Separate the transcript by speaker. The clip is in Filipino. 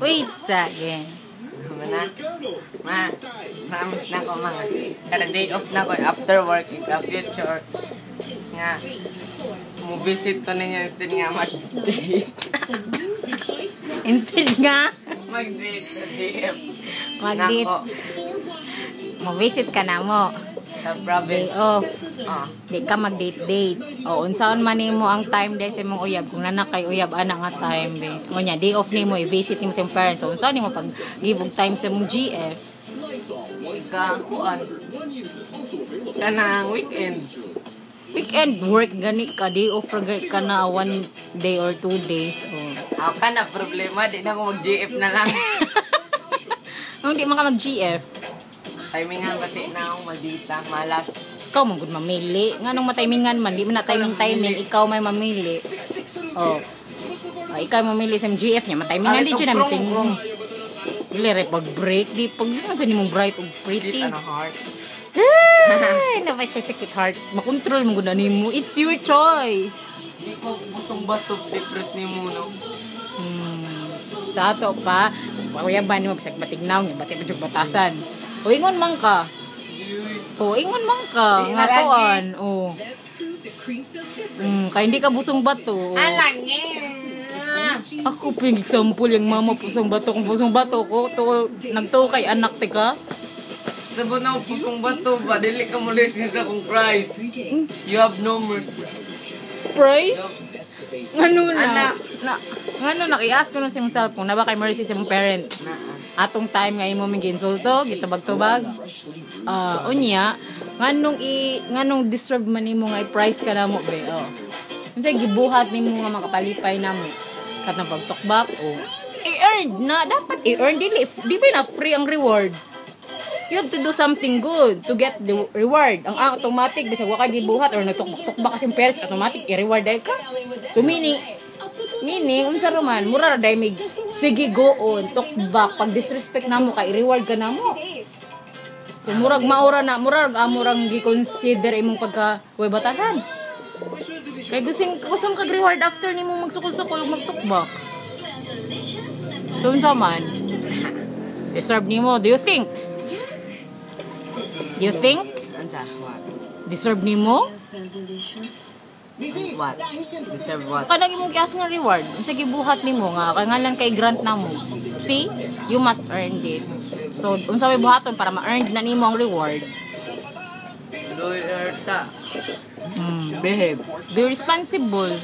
Speaker 1: Wait second.
Speaker 2: Mana? Namis na ko mga. Kada day off na ko after work in the future. Nga. Mo-visit ko ninyo instead nga mag-date.
Speaker 1: Instead nga
Speaker 2: Mag-date sa GF.
Speaker 1: mag-date.
Speaker 2: Nako.
Speaker 1: Mo-visit ka na mo.
Speaker 2: Sa
Speaker 1: Day
Speaker 2: province.
Speaker 1: off.
Speaker 2: Ah.
Speaker 1: Di ka mag-date-date. O, unsaon man nimo ang time day sa imong uyab. Kung nanak kay uyab, ana nga time day. O nya, day off nimo, i-visit nimo sa imong parents. So, unsaon nimo pag gibog time sa imong GF?
Speaker 2: Kuan. Kanang weekend.
Speaker 1: Weekend work gani ka, day off ragay ka na 1 day or 2 days. O.
Speaker 2: Ako ka na problema, di na ako mag-GF na lang.
Speaker 1: Kung di man ka mag-GF,
Speaker 2: Timingan pati na akong madita, malas.
Speaker 1: ikaw man gud mamili. Nganong matimingan man, di man na timing, ikaw may mamili. Oh. Ikaw mamili sa GF niya, matimingan di dyan namin tingin. Lere pag break, di pag sa nimong bright ug pretty.
Speaker 2: Ano heart?
Speaker 1: Ay, na ba siya sakit heart? Makontrol mo gud nimo. It's your choice.
Speaker 2: Di ko gustong bato, depress ni mo, no?
Speaker 1: Sa ato pa, pakuyaban mo bisag batignaw nga bati pa batasan. O ingon man ka. O ingon man ka.
Speaker 2: Di
Speaker 1: Nga
Speaker 2: na
Speaker 1: kuan. O. Kaya hindi ka busong bato. Ako ping example yung mama pusong bato. Kung pusong bato ko, nagtukay anak tika.
Speaker 2: Sabo na pusong bato ba? Dili ka mo lesita kung Christ. You have no mercy.
Speaker 1: Price? Ngano
Speaker 2: Anak.
Speaker 1: Ngano nakias ko na sa imong cellphone. Na ba kay mercy sa imong parent? Atong time nga imo ming ginsulto, gitubag-tubag. Unya, nganong deserve man nimo nga i-price ka namo be. Unsay gibuhat nimo nga makapalipay namo? Katong pagtokbak o i-earn na dapat i-earn di ba na free ang reward. You have to do something good to get the reward. Ang automatic bisag wa ka gibuhat or nagtukbak kasi parents automatic i-reward ay ka. So meaning unsa raman mura ra day mig sige go on tukbak pag disrespect namo kay reward ka namo. So murag maura na murag amurang gi-consider imong pagka way batasan. Kay gusto kag reward after nimo magsukol-sukol ug magtukbak. So unsa man deserve nimo, do you think?
Speaker 2: Ansa? What?
Speaker 1: Deserve nimo?
Speaker 2: What? Deserve what?
Speaker 1: Kanang imong kias nga reward. Unsa gibuhat nimo nga kangalan kay grant namo. See? You must earn it. So unsa may buhaton para ma-earn na nimo ang reward?
Speaker 2: Loyalta.
Speaker 1: Behave. Be responsible.